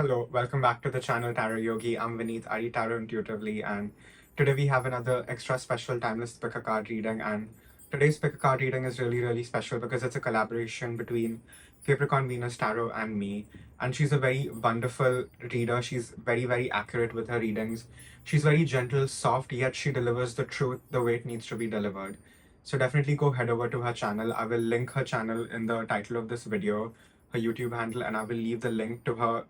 Hello, welcome back to the channel Tarot Yogi. I'm Vinit, I read tarot intuitively, and today we have another extra special timeless pick a card reading. And today's pick a card reading is really special because it's a collaboration between Capricorn Venus Tarot and me. And she's a very wonderful reader. She's very accurate with her readings. She's very gentle, soft, yet she delivers the truth the way it needs to be delivered. So definitely go head over to her channel. I will link her channel in the title of this video, her YouTube handle, and I will leave the link to her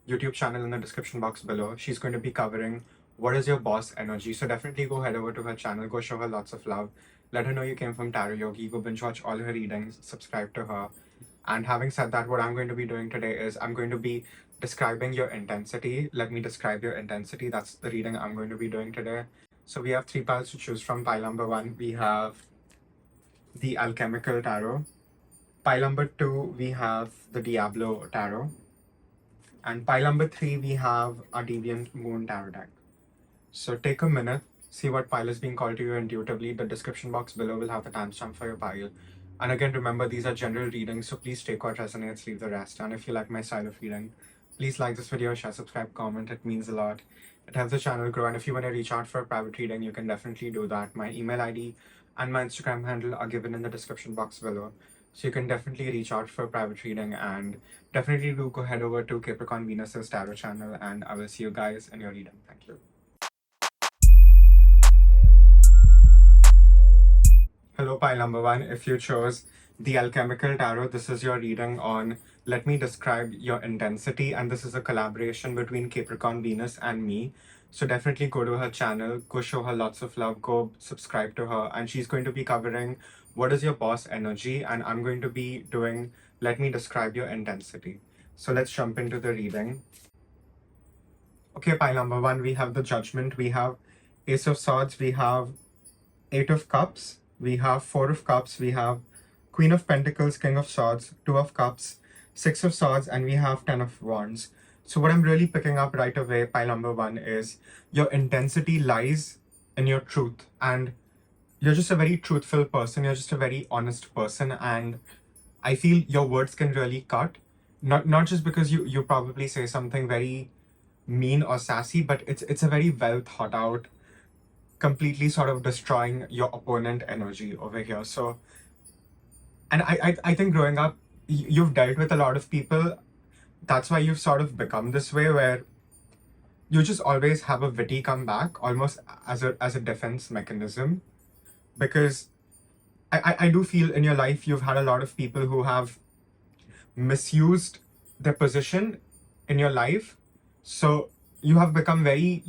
YouTube channel in the description box below. She's going to be covering what is your boss energy. So definitely go head over to her channel, go show her lots of love. Let her know you came from Tarot Yogi, go binge watch all her readings, subscribe to her. And having said that, what I'm going to be doing today is I'm going to be describing your intensity. Let me describe your intensity. That's the reading I'm going to be doing today. So we have 3 piles to choose from. Pile number 1, we have the Alchemical Tarot. Pile number 2, we have the Diablo Tarot. And pile number 3, we have a Deviant Moon Tarot deck. So take a minute, see what pile is being called to you intuitively. The description box below will have the timestamp for your pile. And again, remember, these are general readings, so please take what resonates, leave the rest. And if you like my style of reading, please like this video, share, subscribe, comment. It means a lot. It helps the channel grow. And if you want to reach out for a private reading, you can definitely do that. My email ID and my Instagram handle are given in the description box below. So you can definitely reach out for a private reading, and definitely do go head over to Capricorn Venus's Tarot channel, and I will see you guys in your reading. Thank you. Hello, pile number 1. If you chose the Alchemical Tarot, this is your reading on Let Me Describe Your Intensity, and this is a collaboration between Capricorn Venus and me. So definitely go to her channel, go show her lots of love, go subscribe to her, and she's going to be covering what is your boss energy, and I'm going to be doing Let Me Describe Your Intensity. So let's jump into the reading. Okay, pile number 1, we have the Judgment, we have Ace of Swords, we have 8 of Cups, we have 4 of Cups, we have Queen of Pentacles, King of Swords, 2 of Cups, 6 of Swords, and we have 10 of Wands. So what I'm really picking up right away, pile number 1, is your intensity lies in your truth. And you're just a very truthful person. You're just a very honest person. And I feel your words can really cut. Not just because you probably say something very mean or sassy, but it's a very well thought out, completely sort of destroying your opponent energy over here. So, and I think growing up, you've dealt with a lot of people. That's why you've sort of become this way, where you just always have a witty comeback, almost as a defense mechanism. Because I do feel in your life you've had a lot of people who have misused their position in your life. So you have become very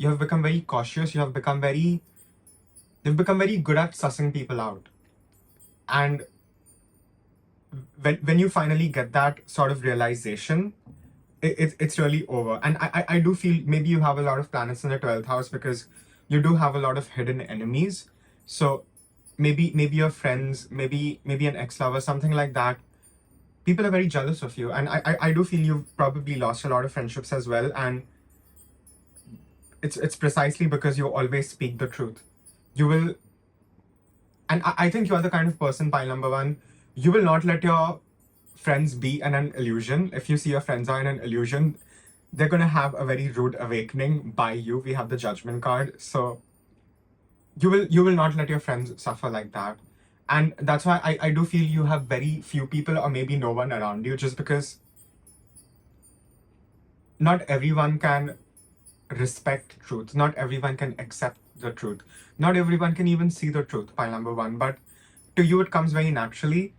cautious. You've become very good at sussing people out. And when you finally get that sort of realization, it's really over. And I do feel maybe you have a lot of planets in the 12th house, because you do have a lot of hidden enemies. So maybe your friends, maybe an ex-lover, something like that. People are very jealous of you. And I do feel you've probably lost a lot of friendships as well. And it's precisely because you always speak the truth. You will, and I think you are the kind of person, pile number 1, you will not let your friends be in an illusion. If you see your friends are in an illusion, they're going to have a very rude awakening by you. We have the Judgment card. So you will not let your friends suffer like that. And that's why I do feel you have very few people, or maybe no one around you, just because not everyone can respect truth. Not everyone can accept the truth. Not everyone can even see the truth, pile number 1. But to you, it comes very naturally.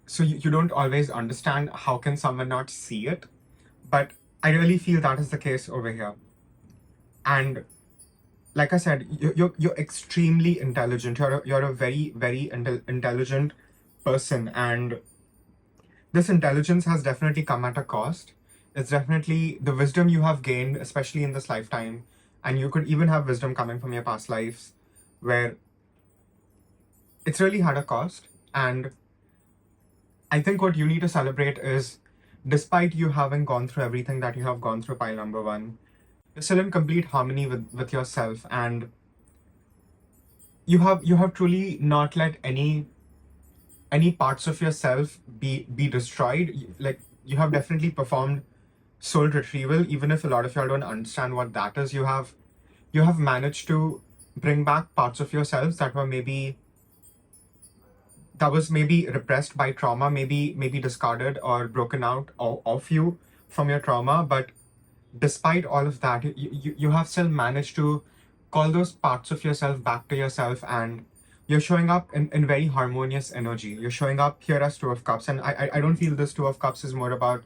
So you don't always understand how can someone not see it. But I really feel that is the case over here. And like I said, you're extremely intelligent. You're a very intelligent person, and this intelligence has definitely come at a cost. It's definitely the wisdom you have gained, especially in this lifetime, and you could even have wisdom coming from your past lives, where it's really had a cost. And I think what you need to celebrate is, despite you having gone through everything that you have gone through, pile number 1, you're still in complete harmony with yourself, and you have truly not let any parts of yourself be destroyed. Like, you have definitely performed soul retrieval. Even if a lot of y'all don't understand what that is, you have managed to bring back parts of yourselves that were maybe repressed by trauma, maybe discarded or broken out of you from your trauma. But despite all of that, you have still managed to call those parts of yourself back to yourself, and you're showing up in very harmonious energy. You're showing up here as Two of Cups, and I don't feel this Two of Cups is more about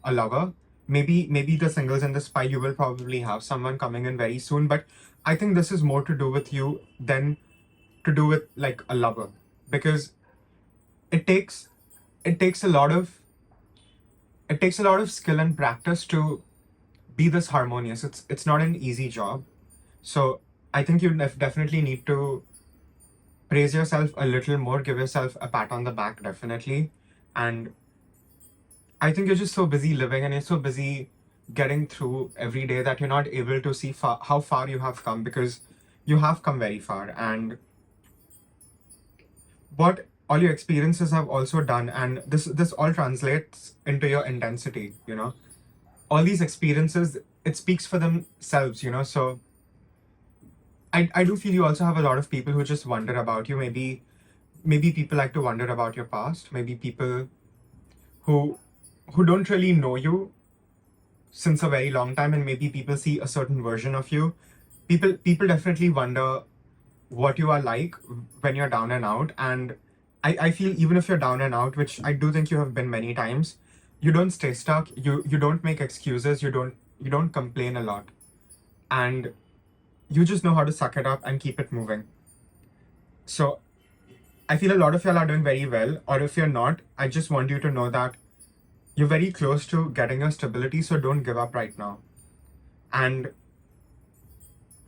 a lover. Maybe the singles in this pile, you will probably have someone coming in very soon, but I think this is more to do with you than to do with like a lover, because it takes a lot of skill and practice to be this harmonious. It's not an easy job. So I think you definitely need to praise yourself a little more, give yourself a pat on the back, definitely. And I think you're just so busy living and you're so busy getting through every day that you're not able to see how far you have come, because you have come very far. And what all your experiences have also done, and this all translates into your intensity, you know. All these experiences, it speaks for themselves, you know. So I do feel you also have a lot of people who just wonder about you. Maybe people like to wonder about your past. Maybe people who don't really know you since a very long time, and maybe people see a certain version of you. People definitely wonder what you are like when you're down and out. And I feel even if you're down and out, which I do think you have been many times, you don't stay stuck. You don't make excuses. You don't complain a lot, and you just know how to suck it up and keep it moving. So I feel a lot of y'all are doing very well, or if you're not, I just want you to know that you're very close to getting your stability, so don't give up right now. And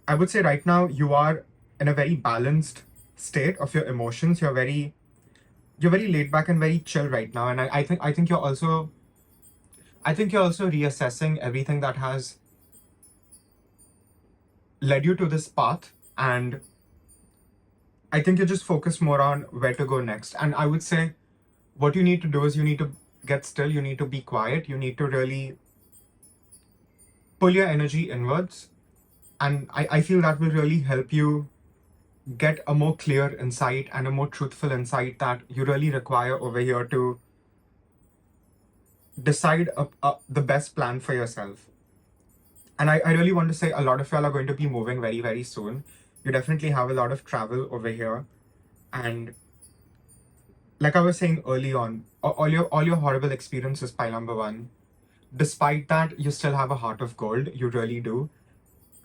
I would say right now you are in a very balanced state of your emotions. You're very laid back and very chill right now. And I think you're also reassessing everything that has led you to this path. And I think you're just focused more on where to go next. And I would say what you need to do is you need to get still, you need to be quiet, you need to really pull your energy inwards. And I feel that will really help you get a more clear insight and a more truthful insight that you really require over here to decide the best plan for yourself. And I really want to say a lot of y'all are going to be moving very, very soon. You definitely have a lot of travel over here. And like I was saying early on, all your horrible experiences, pile number one, despite that, you still have a heart of gold. You really do.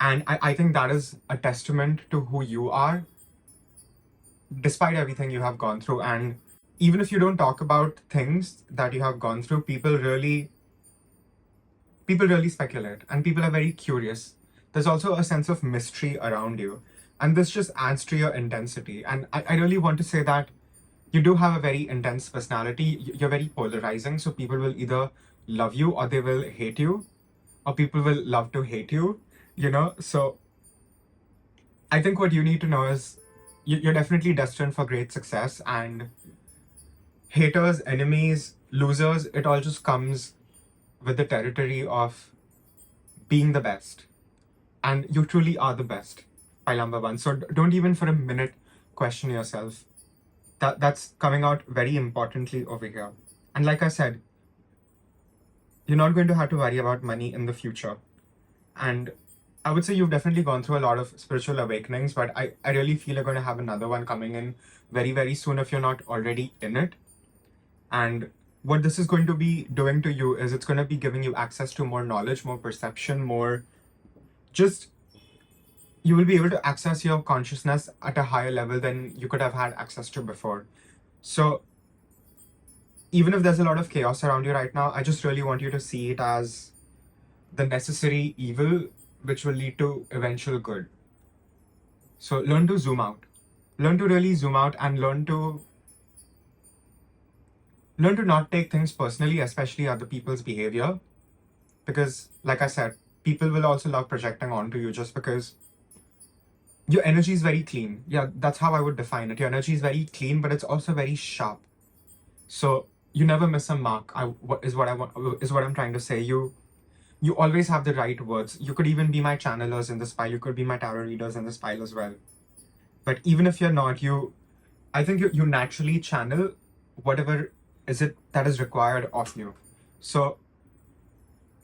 And I think that is a testament to who you are, despite everything you have gone through. And even if you don't talk about things that you have gone through, people really speculate, and people are very curious. There's also a sense of mystery around you, and this just adds to your intensity. And I really want to say that you do have a very intense personality. You're very polarizing, so people will either love you or they will hate you, or people will love to hate you, you know. So I think what you need to know is you're definitely destined for great success. And haters, enemies, losers, it all just comes with the territory of being the best. And you truly are the best, pile number one. So don't even for a minute question yourself. That's coming out very importantly over here. And like I said, you're not going to have to worry about money in the future. And I would say you've definitely gone through a lot of spiritual awakenings, but I really feel you're going to have another one coming in very, very soon if you're not already in it. And what this is going to be doing to you is it's going to be giving you access to more knowledge, more perception, more just you will be able to access your consciousness at a higher level than you could have had access to before. So even if there's a lot of chaos around you right now, I just really want you to see it as the necessary evil which will lead to eventual good. So learn to zoom out. Learn to really zoom out and learn to not take things personally, especially other people's behavior. Because like I said, people will also love projecting onto you just because your energy is very clean. Yeah, that's how I would define it. Your energy is very clean, but it's also very sharp. So you never miss a mark. What I'm trying to say. You you always have the right words. You could even be my channelers in this pile. You could be my tarot readers in this pile as well. But even if you're not, I think you naturally channel whatever is it that is required of you. So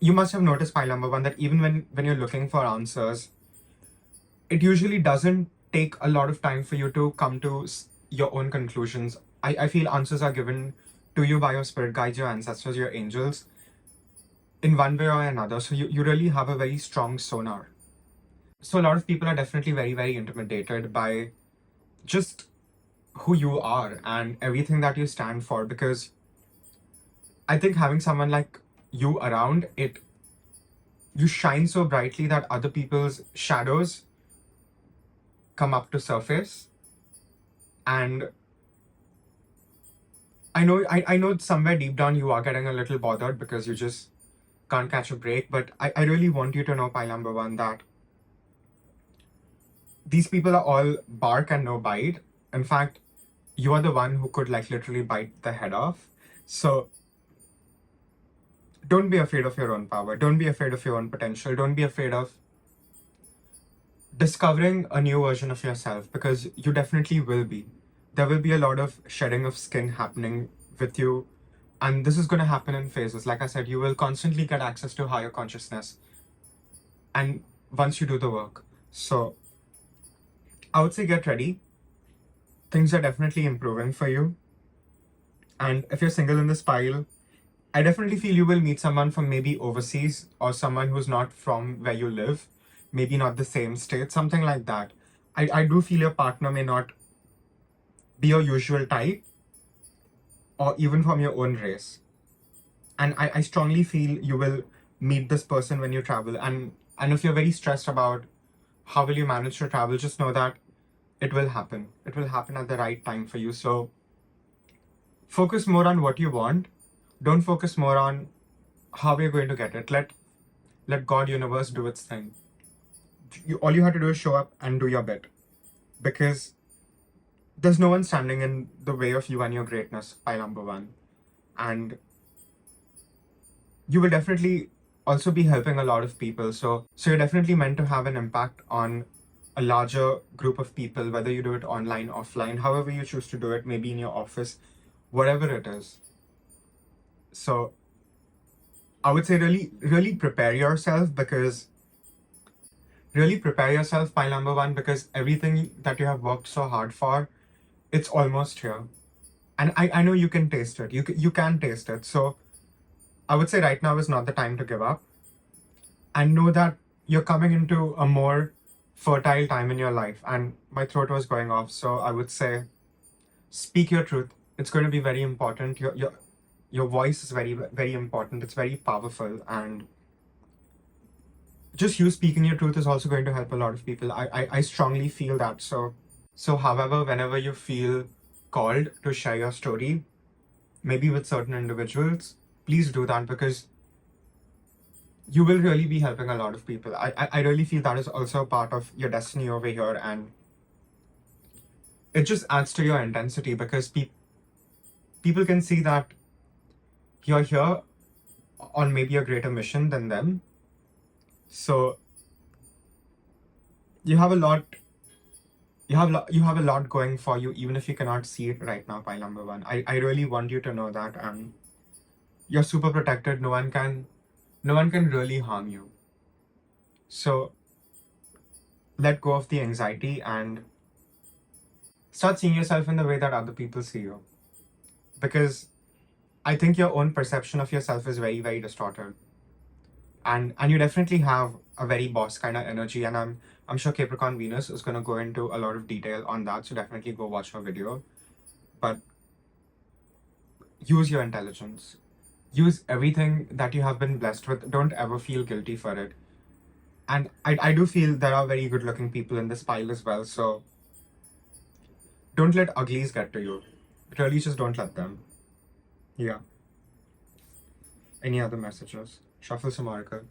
you must have noticed, pile number one, that even when you're looking for answers, it usually doesn't take a lot of time for you to come to your own conclusions. I feel answers are given to you by your spirit guides, your ancestors, your angels, in one way or another. So you really have a very strong sonar. So a lot of people are definitely very, very intimidated by just who you are and everything that you stand for, because I think having someone like you around, you shine so brightly that other people's shadows come up to surface. And I know somewhere deep down you are getting a little bothered because you just can't catch a break, but I really want you to know, pile number one, that these people are all bark and no bite. In fact, you are the one who could like literally bite the head off. So don't be afraid of your own power. Don't be afraid of your own potential. Don't be afraid of discovering a new version of yourself, because you definitely will be. There will be a lot of shedding of skin happening with you. And this is going to happen in phases. Like I said, you will constantly get access to higher consciousness. And once you do the work. So I would say get ready. Things are definitely improving for you. And if you're single in this pile, I definitely feel you will meet someone from maybe overseas or someone who's not from where you live, maybe not the same state, something like that. I do feel your partner may not be your usual type or even from your own race. And I strongly feel you will meet this person when you travel. And if you're very stressed about how will you manage to travel, just know that it will happen. It will happen at the right time for you. So focus more on what you want. Don't focus more on how we're going to get it. Let God, universe do its thing. All you have to do is show up and do your bit, because there's no one standing in the way of you and your greatness, pile number one. And you will definitely also be helping a lot of people. So you're definitely meant to have an impact on a larger group of people, whether you do it online, offline, however you choose to do it, maybe in your office, whatever it is. So I would say really prepare yourself, pile number one, because everything that you have worked so hard for, it's almost here. And I know you can taste it. You can taste it. So I would say right now is not the time to give up. And know that you're coming into a more fertile time in your life. And my throat was going off. So I would say, speak your truth. It's going to be very important. Your voice is very, very important. It's very powerful. And just you speaking your truth is also going to help a lot of people. I strongly feel that. So however, whenever you feel called to share your story, maybe with certain individuals, please do that, because you will really be helping a lot of people. I really feel that is also a part of your destiny over here, and it just adds to your intensity, because people can see that you're here on maybe a greater mission than them. So you have a lot going for you, even if you cannot see it right now, pile number one. I really want you to know that you're super protected. No one can really harm you. So let go of the anxiety and start seeing yourself in the way that other people see you. Because I think your own perception of yourself is very, very distorted. And you definitely have a very boss kind of energy. And I'm sure Capricorn Venus is going to go into a lot of detail on that. So definitely go watch her video. But use your intelligence. Use everything that you have been blessed with. Don't ever feel guilty for it. And I do feel there are very good looking people in this pile as well. So don't let uglies get to you. Really just don't let them. Yeah. Any other messages? Shuffle some oracle.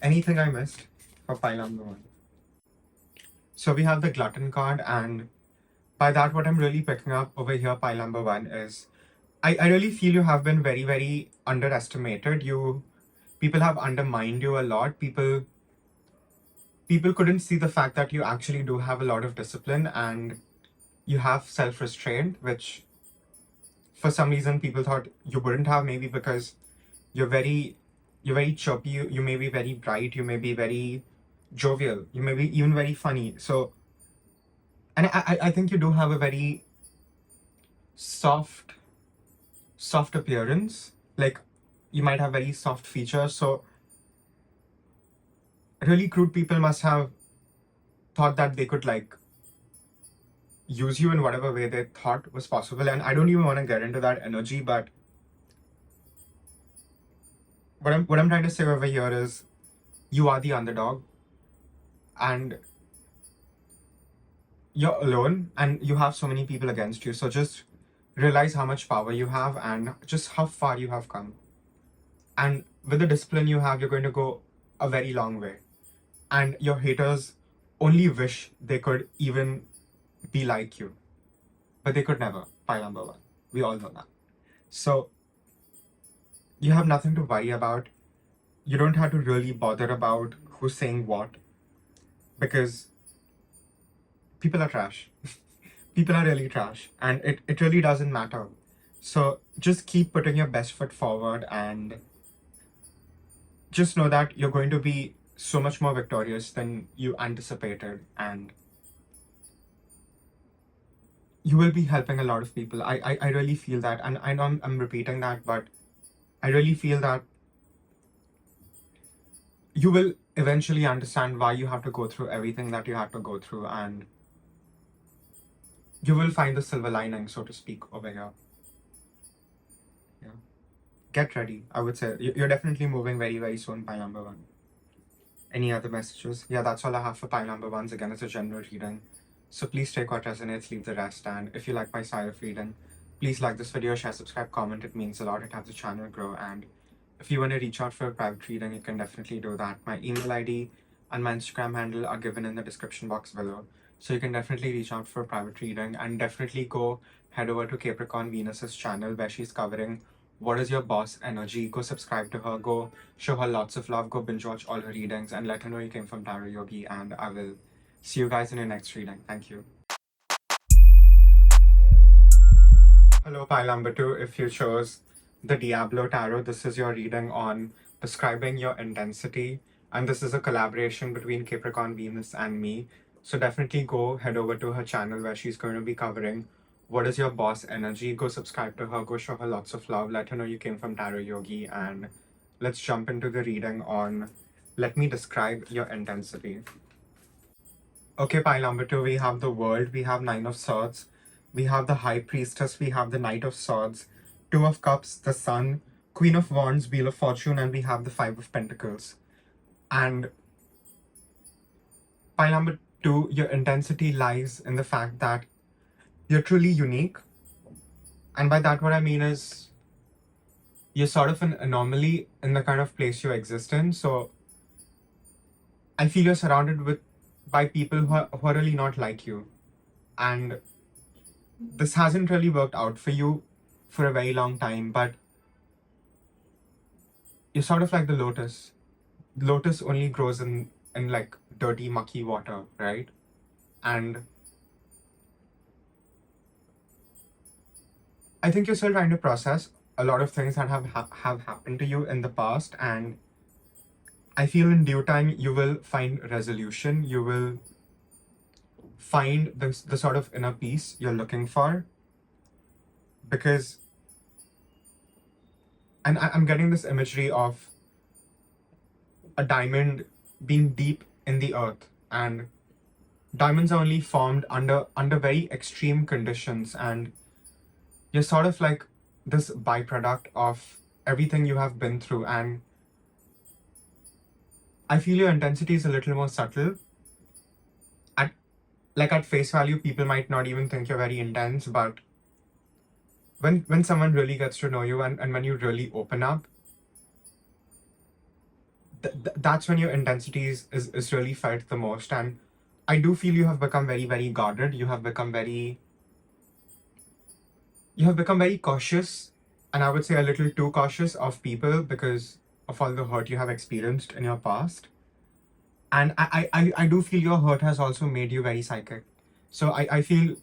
Anything I missed for pile number one? So we have the Glutton card, and by that what I'm really picking up over here, pile number one, is I really feel you have been very, very underestimated. People have undermined you a lot. People couldn't see the fact that you actually do have a lot of discipline and you have self-restraint, which for some reason people thought you wouldn't have, maybe because you're very chirpy, you may be very bright, you may be very jovial, you may be even very funny. So, and I think you do have a very soft appearance. Like, you might have very soft features. So really crude people must have thought that they could like use you in whatever way they thought was possible. And I don't even want to get into that energy, but what I'm trying to say over here is you are the underdog and you're alone and you have so many people against you. So just realize how much power you have and just how far you have come. And with the discipline you have, you're going to go a very long way. And your haters only wish they could even be like you, but they could never. Pile number one. We all know that. So you have nothing to worry about. You don't have to really bother about who's saying what, because people are trash. People are really trash, and it really doesn't matter. So just keep putting your best foot forward and just know that you're going to be so much more victorious than you anticipated, and you will be helping a lot of people. I really feel that, and I know I'm repeating that, but I really feel that you will eventually understand why you have to go through everything that you have to go through, and you will find the silver lining, so to speak, over here. Yeah. Get ready. I would say you're definitely moving very, very soon, pile number one. Any other messages? Yeah, that's all I have for pile number ones. Again, it's a general reading. So please take what resonates, leave the rest. And if you like my style of reading, please like this video, share, subscribe, comment. It means a lot. It helps the channel grow. And if you want to reach out for a private reading, you can definitely do that. My email ID and my Instagram handle are given in the description box below. So you can definitely reach out for a private reading, and definitely go head over to Capricorn Venus's channel where she's covering what is your boss energy. Go subscribe to her, go show her lots of love, go binge watch all her readings and let her know you came from Tarot Yogi, and I will see you guys in your next reading. Thank you. Hello, pile number two. If you chose the Diablo Tarot, this is your reading on describing your intensity. And this is a collaboration between Capricorn Venus and me. So definitely go head over to her channel where she's going to be covering what is your boss energy. Go subscribe to her, go show her lots of love, let her know you came from Tarot Yogi, and let's jump into the reading on let me describe your intensity. Okay, pile number two, we have the World, we have Nine of Swords, we have the High Priestess, we have the Knight of Swords, Two of Cups, the Sun, Queen of Wands, Wheel of Fortune, and we have the Five of Pentacles. And pile number two, your intensity lies in the fact that you're truly unique. And by that, what I mean is you're sort of an anomaly in the kind of place you exist in. So I feel you're surrounded by people who are really not like you. And this hasn't really worked out for you for a very long time, but you're sort of like the lotus. Lotus only grows in like dirty, mucky water, right? And I think you're still trying to process a lot of things that have happened to you in the past, and I feel in due time you will find resolution. You will find the sort of inner peace you're looking for, because, and I'm getting this imagery of a diamond being deep in the earth, and diamonds are only formed under very extreme conditions, and you're sort of like this byproduct of everything you have been through. And I feel your intensity is a little more subtle. At face value, people might not even think you're very intense, but when someone really gets to know you, and when you really open up, that's when your intensity is really felt the most. And I do feel you have become very, very guarded. You have become very cautious and I would say a little too cautious of people because of all the hurt you have experienced in your past. And I do feel your hurt has also made you very psychic. So I feel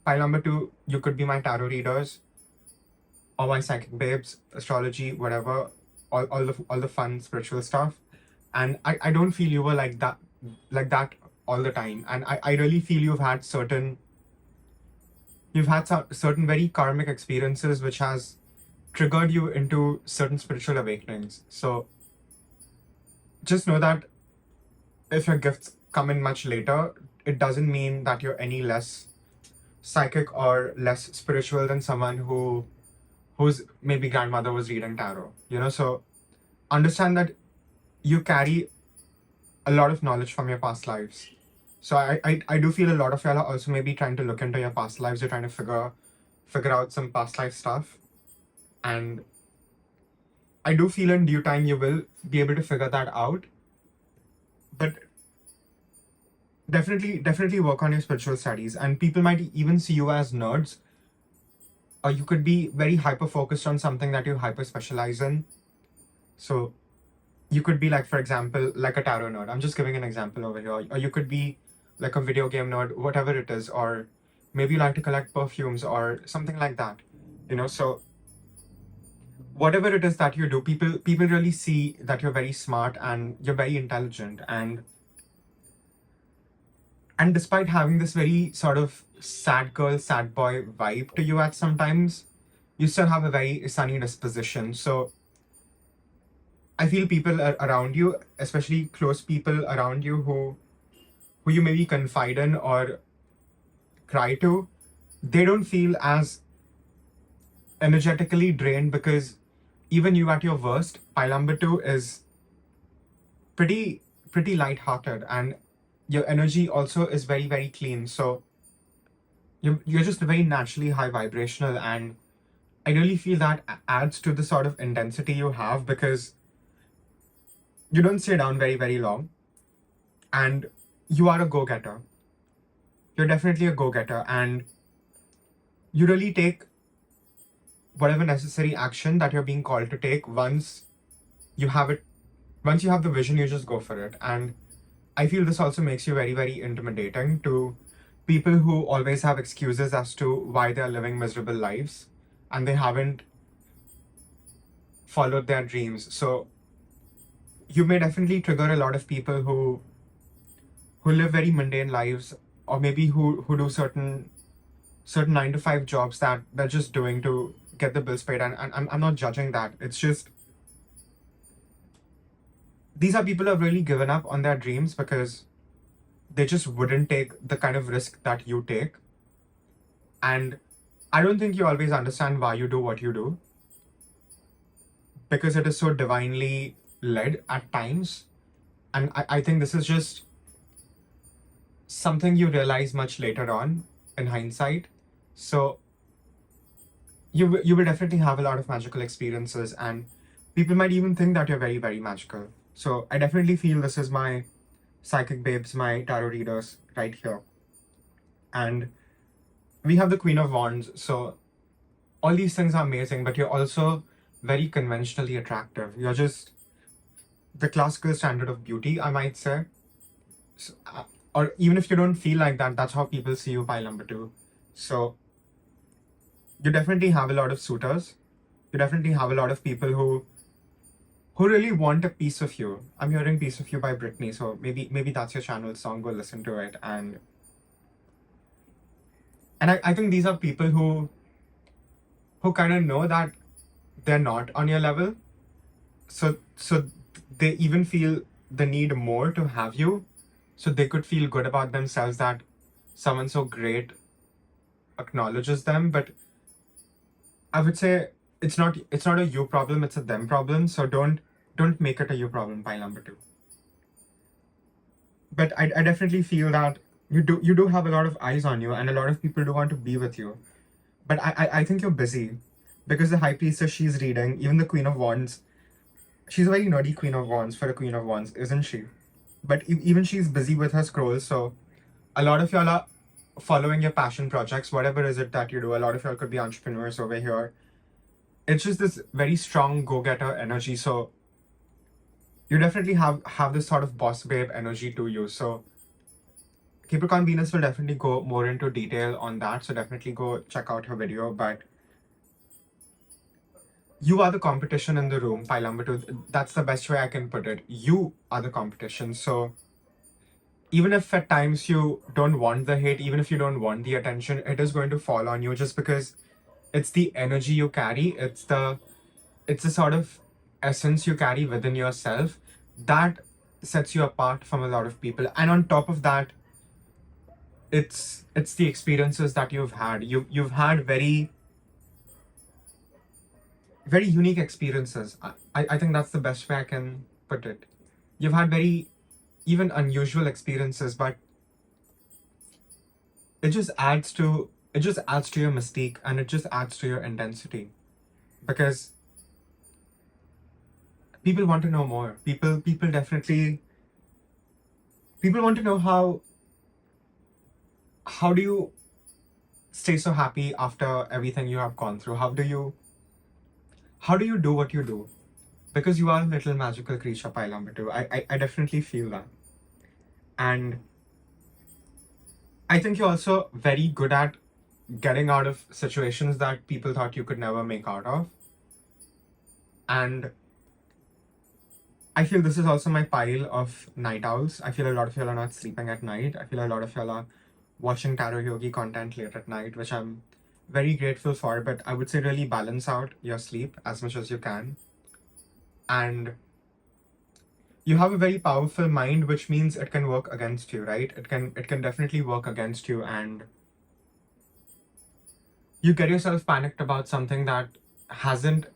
pile number two, you could be my tarot readers or my psychic babes, astrology, whatever, all the fun spiritual stuff. And I don't feel you were like that all the time. And I really feel you've had some certain very karmic experiences which has triggered you into certain spiritual awakenings. So just know that if your gifts come in much later, it doesn't mean that you're any less psychic or less spiritual than someone whose maybe grandmother was reading tarot. So understand that you carry a lot of knowledge from your past lives. So I do feel a lot of y'all are also maybe trying to look into your past lives. You're trying to figure out some past life stuff. And I do feel in due time you will be able to figure that out. But definitely work on your spiritual studies. And people might even see you as nerds. Or you could be very hyper focused on something that you hyper specialize in. So you could be like, for example, like a tarot nerd. I'm just giving an example over here. Or you could be like a video game nerd, whatever it is. Or maybe you like to collect perfumes or something like that. So whatever it is that you do, people really see that you're very smart and you're very intelligent. And despite having this very sort of sad girl, sad boy vibe to you at sometimes, you still have a very sunny disposition. So I feel people around you, especially close people around you who you maybe confide in or cry to, they don't feel as energetically drained because even you at your worst, pile number two is pretty light-hearted, and your energy also is very, very clean. So you're just very naturally high vibrational, and I really feel that adds to the sort of intensity you have because you don't stay down very, very long, and you are a go-getter. You're definitely a go-getter, and you really take whatever necessary action that you're being called to take. Once you have the vision, you just go for it. And I feel this also makes you very, very intimidating to people who always have excuses as to why they're living miserable lives and they haven't followed their dreams. So you may definitely trigger a lot of people who live very mundane lives, or maybe who do certain 9-to-5 jobs that they're just doing to get the bills paid. And I'm not judging that. It's just these are people who have really given up on their dreams because they just wouldn't take the kind of risk that you take. And I don't think you always understand why you do what you do because it is so divinely led at times. And I think this is just something you realize much later on in hindsight. So you will definitely have a lot of magical experiences, and people might even think that you're very, very magical. So I definitely feel this is my psychic babes, my tarot readers right here. And we have the Queen of Wands. So all these things are amazing, but you're also very conventionally attractive. You're just the classical standard of beauty, I might say. So, or even if you don't feel like that, that's how people see you, pile number two. So you definitely have a lot of suitors. You definitely have a lot of people who really want a piece of you. I'm hearing "Piece of You" by Britney, so maybe that's your channel song. Go listen to it. And I think these are people who kind of know that they're not on your level, so they even feel the need more to have you, so they could feel good about themselves that someone so great acknowledges them. But I would say it's not a you problem, it's a them problem. So don't make it a you problem, pile number two. But I definitely feel that you do have a lot of eyes on you, and a lot of people do want to be with you. But I think you're busy because the High Priestess she's reading, even the Queen of Wands, she's a very nerdy Queen of Wands for a Queen of Wands, isn't she? But even she's busy with her scrolls. So a lot of y'all are following your passion projects, whatever is it that you do. A lot of y'all could be entrepreneurs over here. it's just this very strong go-getter energy. So you definitely have this sort of boss babe energy to you. So 𝐃𝐿 Venus will definitely go more into detail on that. So definitely go check out her video. But you are the competition in the room, pile number 2. That's the best way I can put it. You are the competition. So even if at times you don't want the hate, even if you don't want the attention, it is going to fall on you just because it's the energy you carry. It's the sort of essence you carry within yourself that sets you apart from a lot of people. And on top of that, it's the experiences that you've had. You've had very unique experiences. I think that's the best way I can put it. You've had very even unusual experiences, but it just adds to your mystique, and it just adds to your intensity, because people want to know more. People definitely want to know how do you stay so happy after everything you have gone through? How do you do what you do? Because you are a little magical creature, pile number 2. I definitely feel that. And I think you're also very good at getting out of situations that people thought you could never make out of. And I feel this is also my pile of night owls. I feel a lot of y'all are not sleeping at night. I feel a lot of y'all are watching tarot yogi content late at night, which I'm very grateful for. But I would say really balance out your sleep as much as you can. And you have a very powerful mind, which means it can work against you, right? It can definitely work against you, and you get yourself panicked about something that hasn't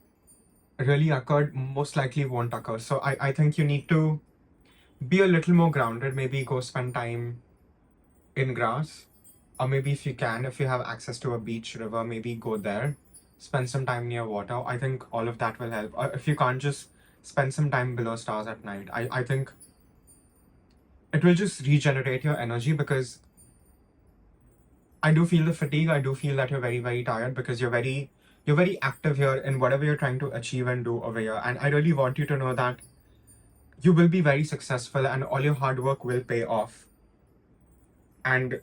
really occurred, most likely won't occur. So I think you need to be a little more grounded. Maybe go spend time in grass, or maybe if you have access to a beach, river, maybe go there, spend some time near water. I think all of that will help. Or if you can't, just spend some time below stars at night. I think it will just regenerate your energy, because I do feel the fatigue. I do feel that you're very, very tired, because you're very active here in whatever you're trying to achieve and do over here. And I really want you to know that you will be very successful, and all your hard work will pay off. And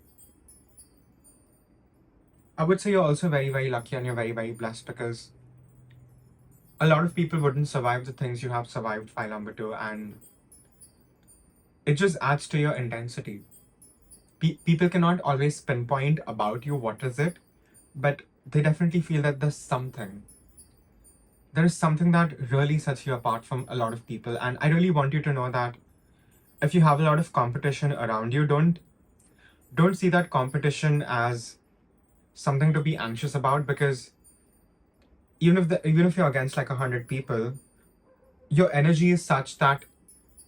I would say you're also very, very lucky, and you're very, very blessed, because a lot of people wouldn't survive the things you have survived, pile number 2, and it just adds to your intensity. People cannot always pinpoint about you what is it, but they definitely feel that there's something. There is something that really sets you apart from a lot of people. And I really want you to know that if you have a lot of competition around you, don't see that competition as something to be anxious about, because even if you're against like 100 people, your energy is such that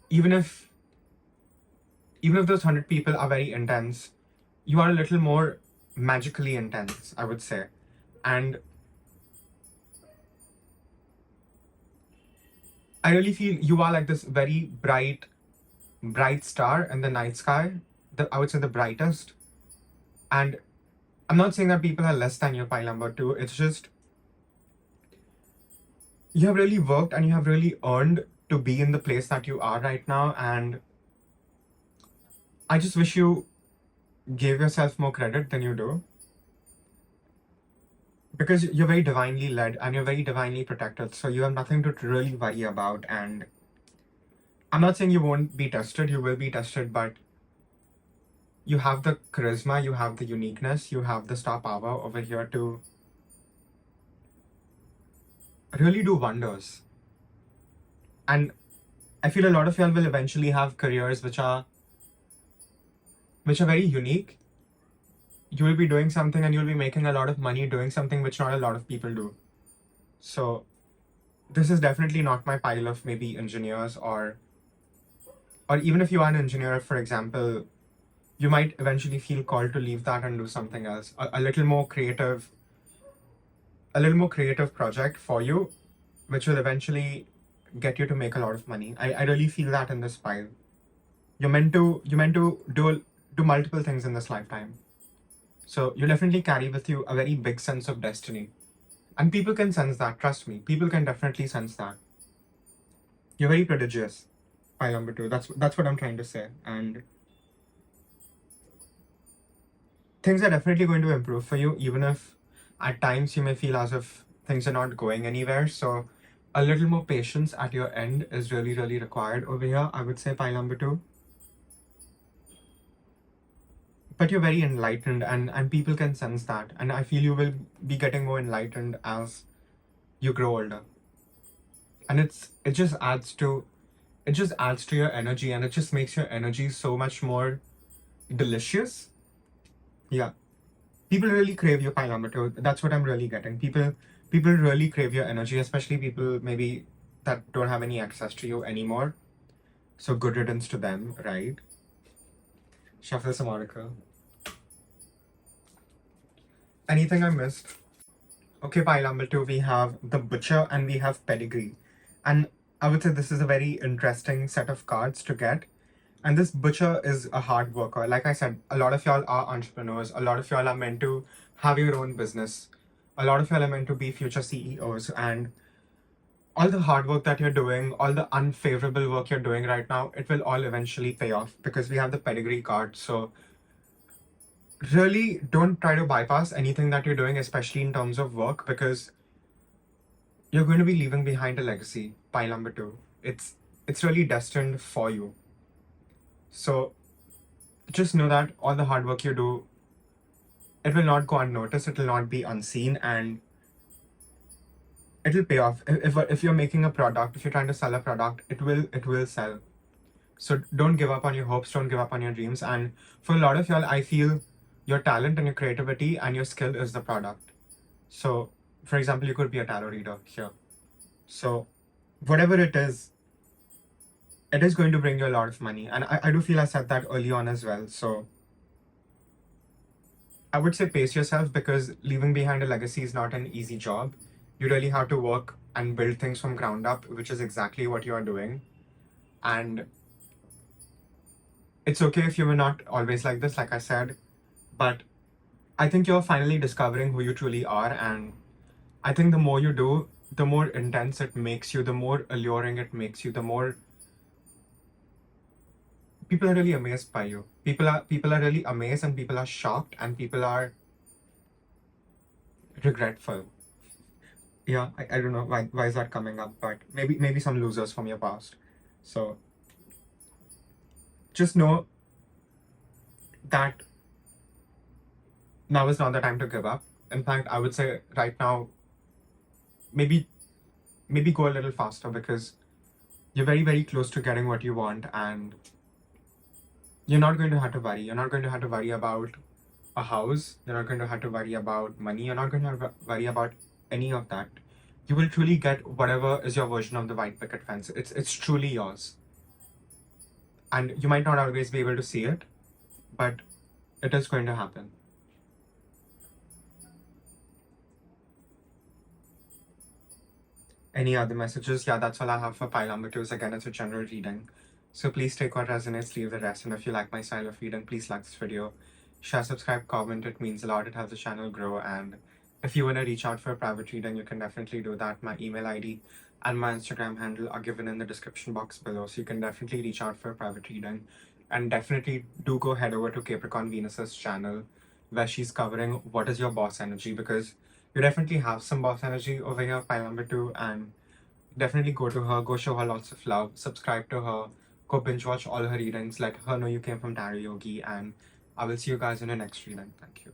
even if those 100 people are very intense, you are a little more magically intense, I would say. And I really feel you are like this very bright star in the night sky. I would say the brightest. And I'm not saying that people are less than you, pile number 2. It's just you have really worked, and you have really earned to be in the place that you are right now. And I just wish you gave yourself more credit than you do, because you're very divinely led, and you're very divinely protected. So you have nothing to really worry about. And I'm not saying you won't be tested. You will be tested, but you have the charisma, you have the uniqueness, you have the star power over here to really do wonders. And I feel a lot of y'all will eventually have careers which are very unique. You will be doing something, and you'll be making a lot of money doing something which not a lot of people do. So this is definitely not my pile of maybe engineers, or even if you are an engineer, for example, you might eventually feel called to leave that and do something else, a little more creative project for you, which will eventually get you to make a lot of money. I really feel that in this pile. You're meant to do multiple things in this lifetime. So you definitely carry with you a very big sense of destiny. And people can sense that, trust me. People can definitely sense that. You're very prodigious, pile number 2. That's what I'm trying to say. And things are definitely going to improve for you, even if at times you may feel as if things are not going anywhere. So a little more patience at your end is really, really required over here, I would say, pile number 2. But you're very enlightened, and people can sense that. And I feel you will be getting more enlightened as you grow older. And it just adds to your energy, and it just makes your energy so much more delicious. Yeah. People really crave your pilometer. That's what I'm really getting. People really crave your energy, especially people maybe that don't have any access to you anymore. So good riddance to them, right? Shuffle some oracle. Anything I missed? Okay, pile number 2, we have the Butcher and we have Pedigree. And I would say this is a very interesting set of cards to get. And this Butcher is a hard worker. Like I said, a lot of y'all are entrepreneurs. A lot of y'all are meant to have your own business. A lot of y'all are meant to be future CEOs. And all the hard work that you're doing, all the unfavorable work you're doing right now, it will all eventually pay off because we have the Pedigree card. So really don't try to bypass anything that you're doing, especially in terms of work, because you're going to be leaving behind a legacy. Pile number 2. It's really destined for you. So just know that all the hard work you do, it will not go unnoticed, it will not be unseen, and it'll pay off. If you're making a product, if you're trying to sell a product, it will sell. So don't give up on your hopes, don't give up on your dreams. And for a lot of y'all, I feel your talent and your creativity and your skill is the product. So for example, you could be a tarot reader here. So whatever it is going to bring you a lot of money. And I do feel I said that early on as well. So I would say pace yourself, because leaving behind a legacy is not an easy job. You really have to work and build things from ground up, which is exactly what you are doing. And it's okay if you were not always like this, like I said, but I think you're finally discovering who you truly are. And I think the more you do, the more intense it makes you, the more alluring it makes you, the more people are really amazed by you. People are really amazed, and people are shocked, and people are regretful. Yeah, I don't know why is that coming up, but maybe some losers from your past. So just know that now is not the time to give up. In fact, I would say right now, maybe go a little faster, because you're very, very close to getting what you want, and you're not going to have to worry. You're not going to have to worry about a house. You're not going to have to worry about money. You're not going to have to worry about any of that. You will truly get whatever is your version of the white picket fence. It's truly yours. And you might not always be able to see it, but it is going to happen. Any other messages? Yeah, that's all I have for pile number 2. Again, it's a general reading. So please take what resonates, leave the rest. And if you like my style of reading, please like this video. Share, subscribe, comment. It means a lot. It helps the channel grow. And if you want to reach out for a private reading, you can definitely do that. My email ID and my Instagram handle are given in the description box below. So you can definitely reach out for a private reading. And definitely do go head over to Capricorn Venus's channel, where she's covering what is your boss energy, because you definitely have some boss energy over here, pile number 2, and definitely go to her, go show her lots of love, subscribe to her, go binge watch all her readings, let her know you came from Tarot Yogi, and I will see you guys in the next reading. Thank you.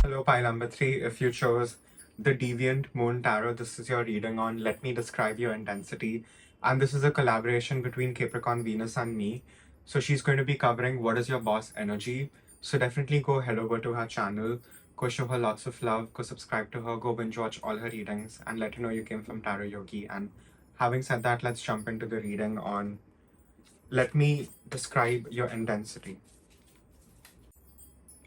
Hello, pile number 3. If you chose the Deviant Moon Tarot, this is your reading on Let Me Describe Your Intensity. And this is a collaboration between Capricorn Venus and me. So she's going to be covering what is your boss energy. So definitely go head over to her channel, go show her lots of love, go subscribe to her, go binge watch all her readings, and let her know you came from Tarot Yogi. And having said that, let's jump into the reading on Let Me Describe Your Intensity.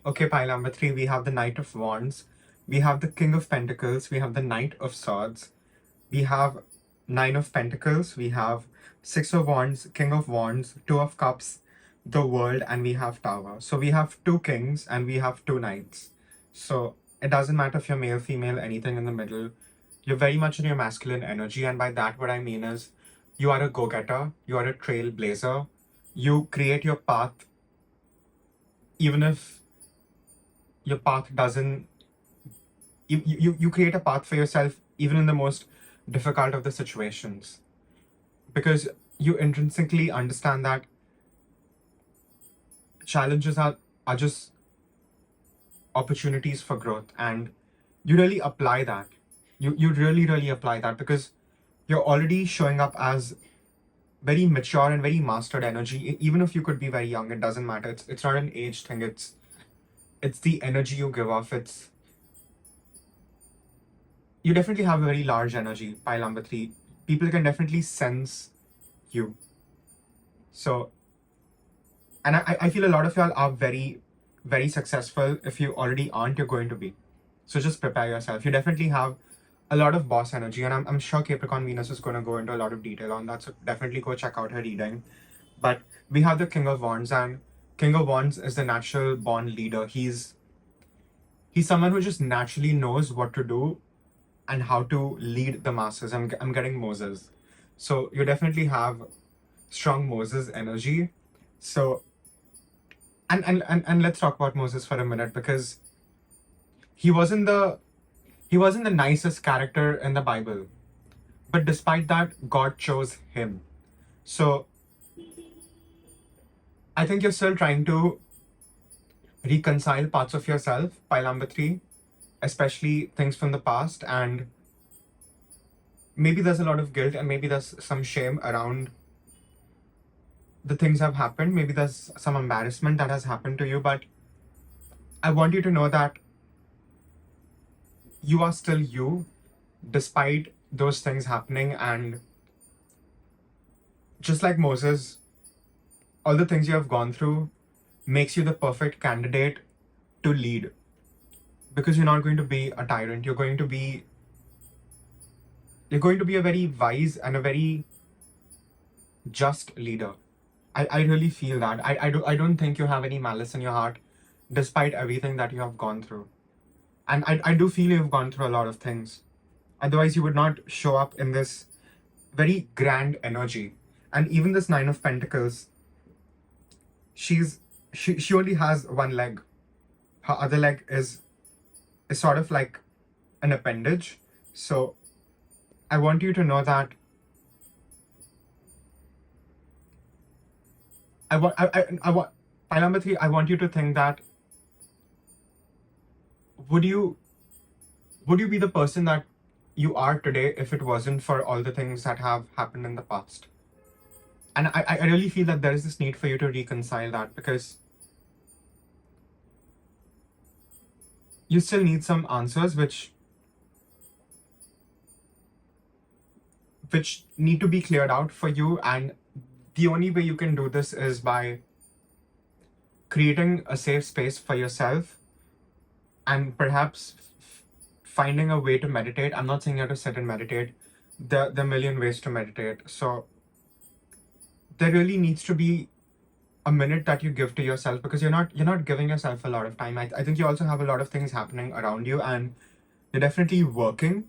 Okay, pile number 3, we have the Knight of Wands, we have the King of Pentacles, we have the Knight of Swords, we have 9 of Pentacles, we have 6 of Wands, King of Wands, 2 of Cups, the World, and we have Tower. So we have 2 kings and we have 2 knights. So it doesn't matter if you're male, female, anything in the middle. You're very much in your masculine energy. And by that, what I mean is you are a go-getter, you are a trailblazer. You create your path, even if your path doesn't, you create a path for yourself, even in the most difficult of the situations. Because you intrinsically understand that challenges are just opportunities for growth, and you really apply that. You really apply that because you're already showing up as very mature and very mastered energy. Even if you could be very young, it doesn't matter. It's not an age thing. It's the energy you give off. It's You definitely have a very large energy. Pile number 3, people can definitely sense you. So, and I feel a lot of y'all are very successful. If you already aren't, you're going to be. So just prepare yourself. You definitely have a lot of boss energy, and I'm sure Capricorn Venus is going to go into a lot of detail on that. So definitely go check out her reading. But we have the King of Wands, and King of Wands is the natural born leader. He's someone who just naturally knows what to do and how to lead the masses. I'm getting Moses. So you definitely have strong Moses energy. So and let's talk about Moses for a minute, because he wasn't the nicest character in the Bible. But despite that, God chose him. So I think you're still trying to reconcile parts of yourself, pile number 3, especially things from the past. And maybe there's a lot of guilt and maybe there's some shame around the things that have happened. Maybe there's some embarrassment that has happened to you. But I want you to know that you are still you, despite those things happening. And just like Moses, all the things you have gone through makes you the perfect candidate to lead, because you're not going to be a tyrant. You're going to be a very wise and a very just leader. I really feel that. I don't think you have any malice in your heart, despite everything that you have gone through. And I do feel you've gone through a lot of things. Otherwise, you would not show up in this very grand energy. And even this 9 of Pentacles, she only has one leg. Her other leg is sort of like an appendage. So I want you to know that I want pile number 3, I want you to think that would you be the person that you are today if it wasn't for all the things that have happened in the past? And I really feel that there is this need for you to reconcile that, because you still need some answers which need to be cleared out for you. And the only way you can do this is by creating a safe space for yourself, and perhaps finding a way to meditate. I'm not saying you have to sit and meditate. There are a million ways to meditate. So there really needs to be a minute that you give to yourself, because you're not giving yourself a lot of time. I think you also have a lot of things happening around you, and you're definitely working.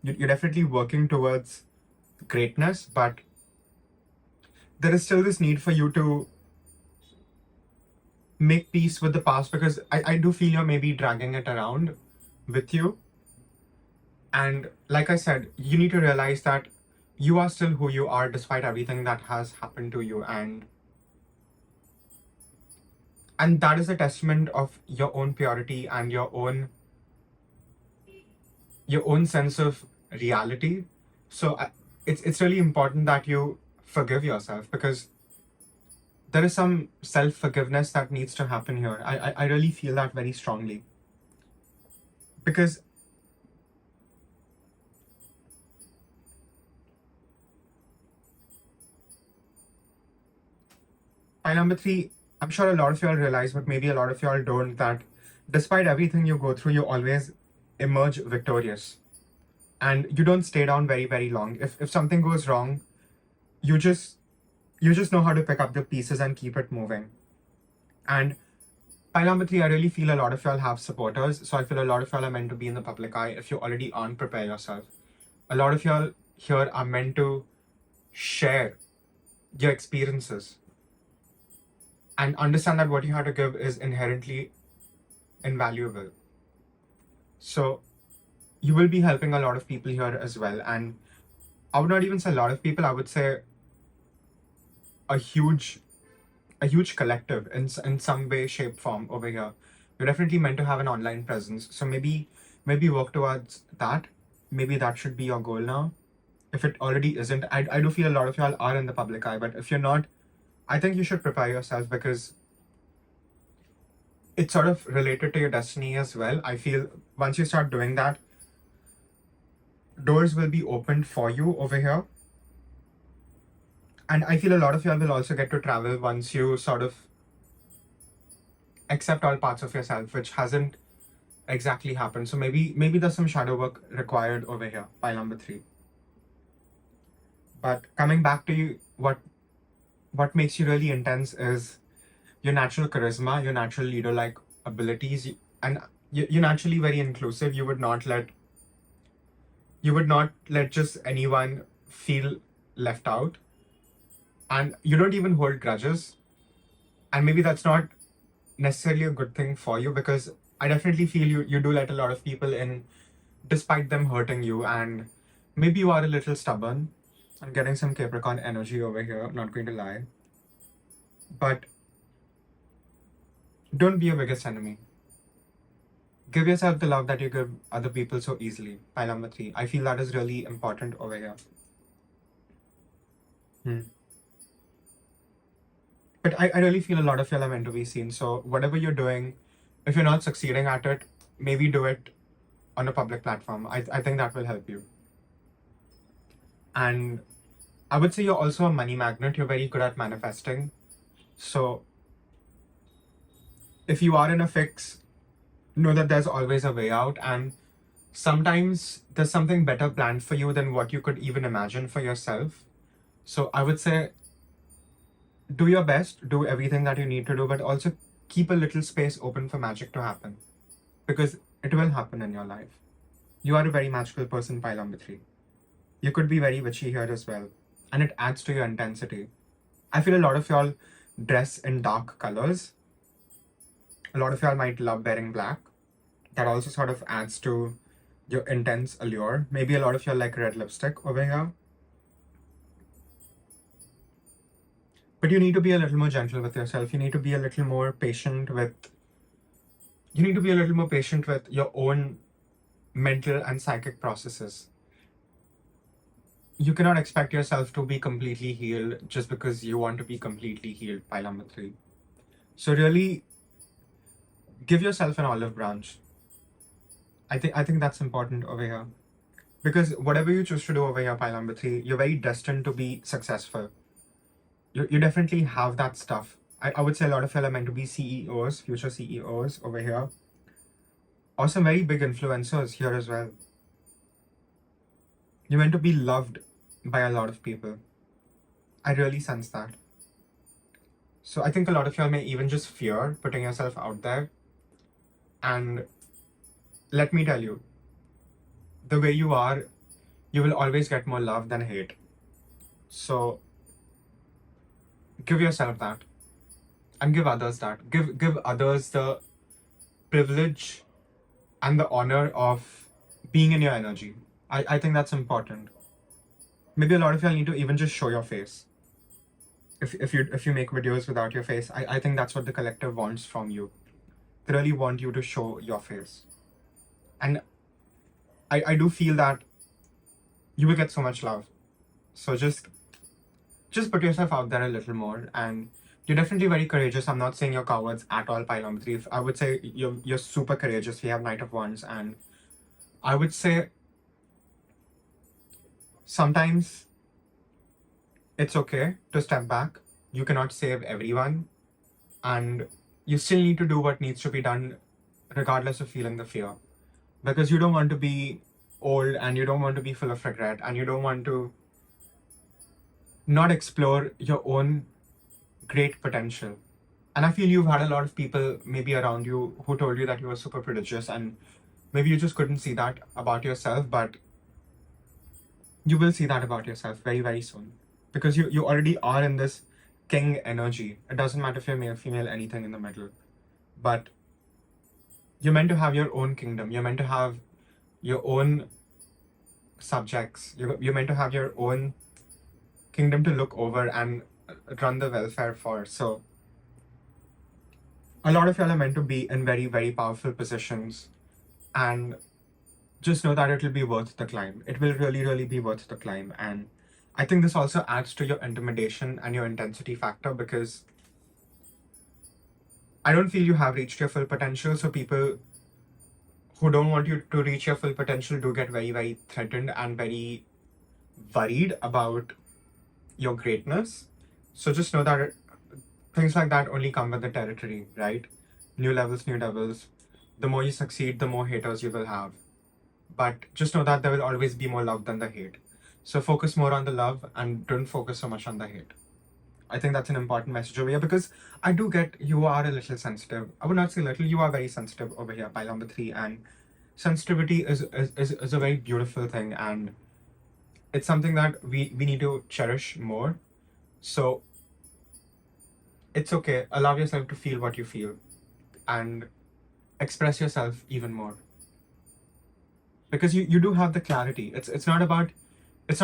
You're definitely working towards greatness, but there is still this need for you to make peace with the past, because I do feel you're maybe dragging it around with you. And like I said, you need to realize that you are still who you are despite everything that has happened to you. And that is a testament of your own purity and your own sense of reality. So it's really important that you forgive yourself, because there is some self-forgiveness that needs to happen here. I really feel that very strongly, because pile number 3, I'm sure a lot of y'all realize, but maybe a lot of y'all don't, that despite everything you go through, you always emerge victorious. And you don't stay down very long. If something goes wrong, you just know how to pick up the pieces and keep it moving. And Pile number 3, I really feel a lot of y'all have supporters. So I feel a lot of y'all are meant to be in the public eye. If you already aren't, prepare yourself. A lot of y'all here are meant to share your experiences and understand that what you have to give is inherently invaluable. So you will be helping a lot of people here as well. And I would not even say a lot of people, I would say a huge collective in some way, shape, form over here. You're definitely meant to have an online presence. So maybe work towards that. Maybe that should be your goal now. If it already isn't, I do feel a lot of y'all are in the public eye, but if you're not, I think you should prepare yourself because it's sort of related to your destiny as well. I feel once you start doing that, doors will be opened for you over here. And I feel a lot of y'all will also get to travel once you sort of accept all parts of yourself, which hasn't exactly happened. So maybe there's some shadow work required over here, pile number 3. But coming back to you, what makes you really intense is your natural charisma, your natural leader-like abilities, and you're naturally very inclusive. You would not let just anyone feel left out, and you don't even hold grudges. And maybe that's not necessarily a good thing for you, because I definitely feel you do let a lot of people in despite them hurting you, and maybe you are a little stubborn. I'm getting some Capricorn energy over here, not going to lie. But don't be your biggest enemy. Give yourself the love that you give other people so easily. Pile number 3. I feel that is really important over here. But I really feel a lot of y'all are meant to be seen. So whatever you're doing, if you're not succeeding at it, maybe do it on a public platform. I think that will help you. And I would say you're also a money magnet. You're very good at manifesting. So if you are in a fix, know that there's always a way out. And sometimes there's something better planned for you than what you could even imagine for yourself. So I would say do your best, do everything that you need to do, but also keep a little space open for magic to happen, because it will happen in your life. You are a very magical person, pile number 3. You could be very witchy here as well, and it adds to your intensity. I feel a lot of y'all dress in dark colors. A lot of y'all might love wearing black. That also sort of adds to your intense allure. Maybe a lot of y'all like red lipstick over here. But you need to be a little more gentle with yourself. You need to be a little more patient with your own mental and psychic processes. You cannot expect yourself to be completely healed just because you want to be completely healed, pile number 3. So really give yourself an olive branch. I think that's important over here. Because whatever you choose to do over here, pile number 3, you're very destined to be successful. You definitely have that stuff. I would say a lot of y'all are meant to be CEOs, future CEOs over here. Or some very big influencers here as well. You're meant to be loved by a lot of people. I really sense that. So I think a lot of y'all may even just fear putting yourself out there. And let me tell you, the way you are, you will always get more love than hate. So give yourself that, and give others that. Give others the privilege and the honor of being in your energy. I think that's important. Maybe a lot of y'all need to even just show your face. If you make videos without your face, I think that's what the collective wants from you. They really want you to show your face. And I do feel that you will get so much love. So just put yourself out there a little more, and you're definitely very courageous. I'm not saying you're cowards at all, pile number 3. I would say you're super courageous. We have Knight of Wands, and I would say sometimes it's okay to step back. You cannot save everyone, and you still need to do what needs to be done regardless of feeling the fear, because you don't want to be old, and you don't want to be full of regret, and you don't want to not explore your own great potential. And I feel you've had a lot of people maybe around you who told you that you were super prodigious, and maybe you just couldn't see that about yourself, but you will see that about yourself very, very soon. Because you already are in this king energy. It doesn't matter if you're male, female, anything in the middle. But you're meant to have your own kingdom. You're meant to have your own subjects. You're meant to have your own kingdom to look over and run the welfare for. So a lot of y'all are meant to be in very, very powerful positions. And just know that it'll be worth the climb. It will really, really be worth the climb. And I think this also adds to your intimidation and your intensity factor, because I don't feel you have reached your full potential. So people who don't want you to reach your full potential do get very, very threatened and very worried about your greatness. So just know that things like that only come with the territory, right? New levels, new devils. The more you succeed, the more haters you will have. But just know that there will always be more love than the hate. So focus more on the love and don't focus so much on the hate. I think that's an important message over here, because I do get you are a little sensitive. I would not say little, you are very sensitive over here, pile number 3. And sensitivity is a very beautiful thing, and it's something that we need to cherish more. So it's okay. Allow yourself to feel what you feel and express yourself even more. Because you do have the clarity. It's not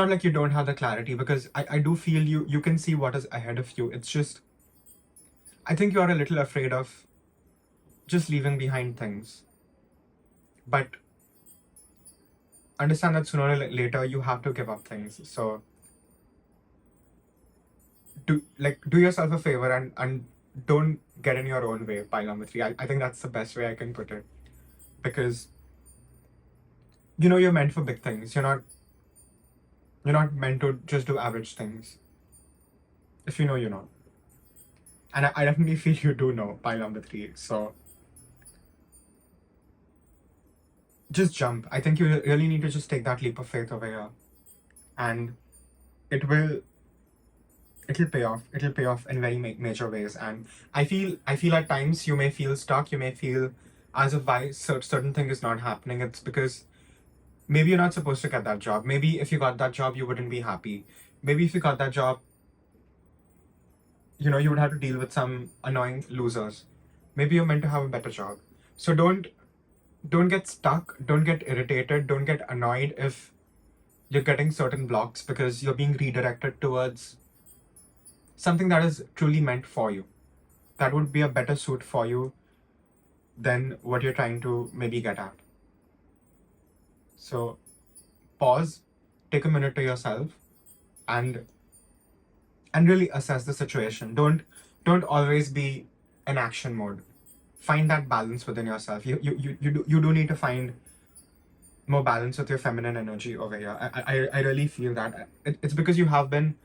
like you don't have the clarity, because I do feel you can see what is ahead of you. It's just, I think you are a little afraid of just leaving behind things. But understand that sooner or later you have to give up things. So do yourself a favor and don't get in your own way, pile number 3. I think that's the best way I can put it. Because you're meant for big things. You're not meant to just do average things. If you know, you know. And I definitely feel you do know, pile number 3. So just jump. I think you really need to just take that leap of faith over here. And it'll pay off. It'll pay off in very major ways. And I feel at times you may feel stuck. You may feel as if why certain thing is not happening. It's because maybe you're not supposed to get that job. Maybe if you got that job, you wouldn't be happy. Maybe if you got that job, you would have to deal with some annoying losers. Maybe you're meant to have a better job. So don't get stuck. Don't get irritated. Don't get annoyed if you're getting certain blocks, because you're being redirected towards something that is truly meant for you. That would be a better suit for you than what you're trying to maybe get at. So pause, take a minute to yourself, and really assess the situation. Don't always be in action mode. Find that balance within yourself. You do need to find more balance with your feminine energy over here. I really feel that it's because you have been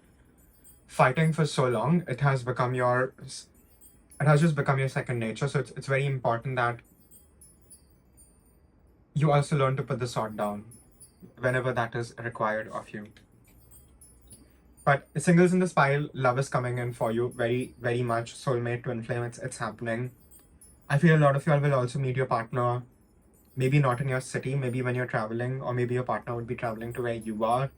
fighting for so long. It has just become your second nature. So it's very important that you also learn to put the sword down whenever that is required of you. But singles in this pile, love is coming in for you very, very much. Soulmate, twin flame, it's happening. I feel a lot of y'all will also meet your partner, maybe not in your city, maybe when you're traveling, or maybe your partner would be traveling to where you are.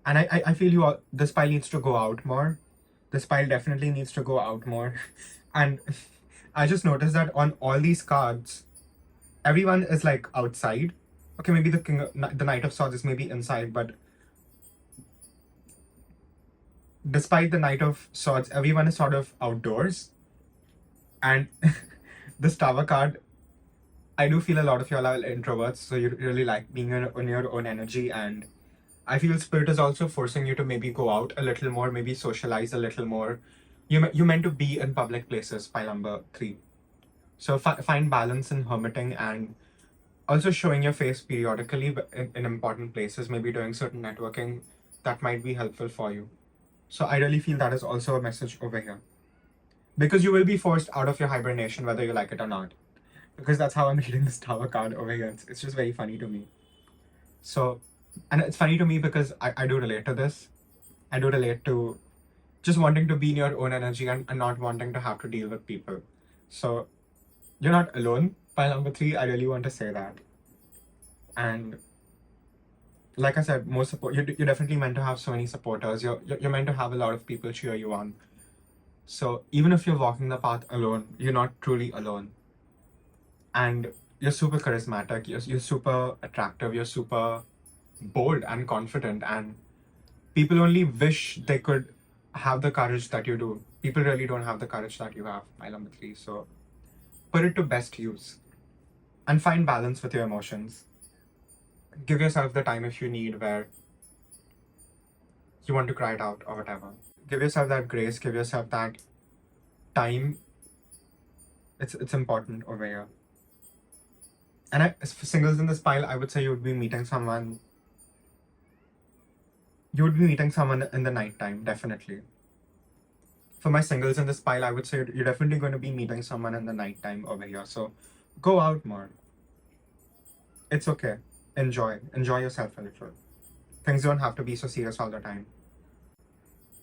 And I feel this pile needs to go out more. This pile definitely needs to go out more. And I just noticed that on all these cards, everyone is like outside. Okay, maybe the Knight of Swords is maybe inside, but despite the Knight of Swords, everyone is sort of outdoors. And this Tower card, I do feel a lot of y'all are introverts, so you really like being on your own energy. And I feel Spirit is also forcing you to maybe go out a little more, maybe socialize a little more. You're meant to be in public places, pile number 3. So find balance in hermiting, and also showing your face periodically in important places, maybe doing certain networking that might be helpful for you. So I really feel that is also a message over here. Because you will be forced out of your hibernation, whether you like it or not. Because that's how I'm reading this Tower card over here. It's just very funny to me. So, and it's funny to me because I do relate to this. I do relate to just wanting to be in your own energy and not wanting to have to deal with people. So you're not alone. Pile number 3, I really want to say that. And like I said, more support. You're definitely meant to have so many supporters. You're meant to have a lot of people cheer you on. So even if you're walking the path alone, you're not truly alone. And you're super charismatic. You're super attractive. You're super bold and confident. And people only wish they could have the courage that you do. People really don't have the courage that you have, pile number 3. So put it to best use and find balance with your emotions. Give yourself the time if you need where you want to cry it out or whatever. Give yourself that grace, give yourself that time. It's important over here. And for singles in this pile, I would say you would be meeting someone. You would be meeting someone in the nighttime, definitely. For my singles in this pile, I would say you're definitely going to be meeting someone in the nighttime over here. So go out more. It's okay. Enjoy yourself a little. Things don't have to be so serious all the time.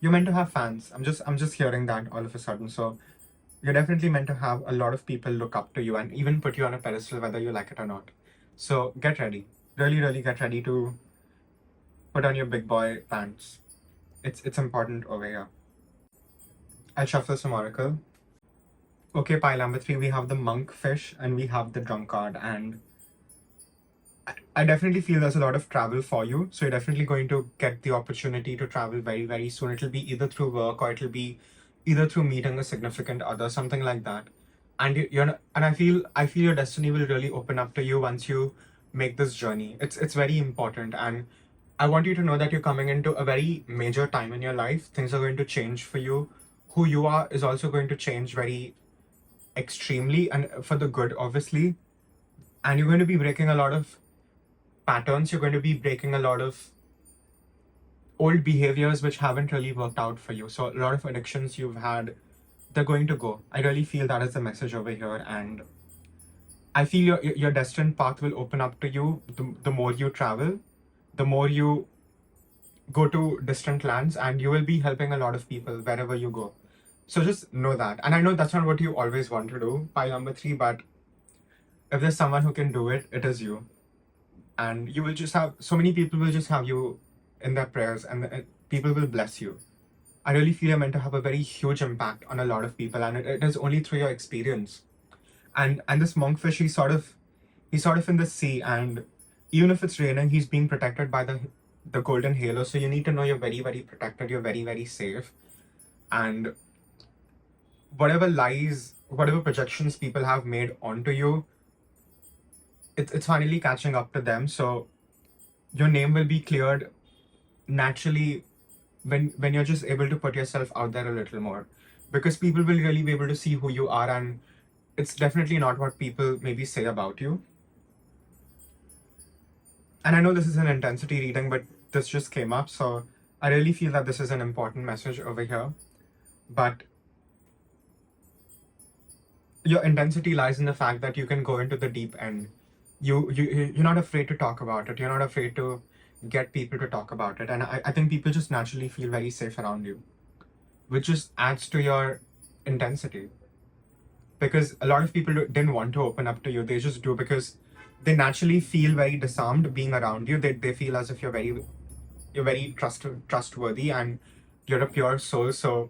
You're meant to have fans. I'm just hearing that all of a sudden. So you're definitely meant to have a lot of people look up to you and even put you on a pedestal whether you like it or not. So get ready. Really get ready to put on your big boy pants. It's important over here. I'll shuffle some oracle. Okay, pile number 3, we have the monk fish and we have the drunkard, and I definitely feel there's a lot of travel for you. So you're definitely going to get the opportunity to travel very soon. It'll be either through work or it'll be either through meeting a significant other, something like that. And I feel your destiny will really open up to you once you make this journey. It's very important, and I want you to know that you're coming into a very major time in your life. Things are going to change for you. Who you are is also going to change very extremely and for the good, obviously. And you're going to be breaking a lot of patterns. You're going to be breaking a lot of old behaviors which haven't really worked out for you. So a lot of addictions you've had, they're going to go. I really feel that is the message over here, and I feel your destined path will open up to you the more you travel, the more you go to distant lands, and you will be helping a lot of people wherever you go. So just know that. And I know that's not what you always want to do, pile number 3, but if there's someone who can do it, it is you. And you will just have, so many people will just have you in their prayers, and people will bless you. I really feel you're meant to have a very huge impact on a lot of people, and it is only through your experience. And this monkfish, he's sort of in the sea, and even if it's raining, he's being protected by the golden halo. So you need to know you're very protected, you're very safe. And whatever lies, whatever projections people have made onto you, it's finally catching up to them. So your name will be cleared naturally when you're just able to put yourself out there a little more, because people will really be able to see who you are, and it's definitely not what people maybe say about you. And I know this is an intensity reading, but this just came up, so I really feel that this is an important message over here. But your intensity lies in the fact that you can go into the deep end. You're not afraid to talk about it. You're not afraid to get people to talk about it. And I think people just naturally feel very safe around you, which just adds to your intensity. Because a lot of people didn't want to open up to you. They just do because they naturally feel very disarmed being around you. They feel as if you're very trustworthy and you're a pure soul. So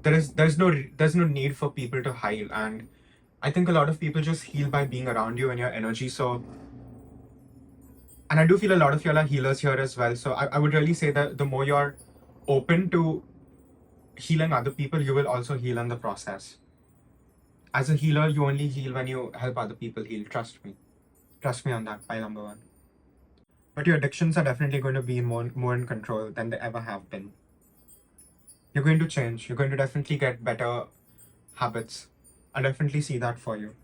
there's no need for people to heal. And I think a lot of people just heal by being around you and your energy. So, and I do feel a lot of y'all are healers here as well. So I would really say that the more you're open to healing other people, you will also heal in the process. As a healer, you only heal when you help other people heal. Trust me. Trust me on that, pile number 1. But your addictions are definitely going to be more in control than they ever have been. You're going to change. You're going to definitely get better habits. I definitely see that for you.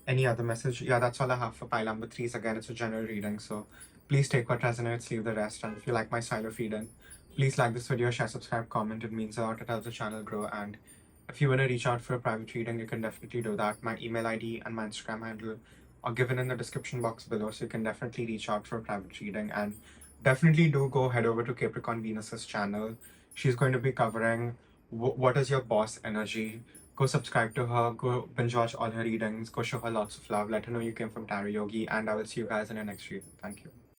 Any other message? Yeah, that's all I have for pile number 3. Again, it's a general reading, so please take what resonates, leave the rest. And if you like my style of reading, please like this video, share, subscribe, comment. It means a lot. It helps the channel grow. And if you want to reach out for a private reading, you can definitely do that. My email ID and my Instagram handle are given in the description box below, so you can definitely reach out for a private reading. And definitely do go head over to Capricorn Venus's channel. She's going to be covering what is your boss energy. Go subscribe to her, go binge watch all her readings, go show her lots of love, let her know you came from Tarot Yogi, and I will see you guys in the next reading. Thank you.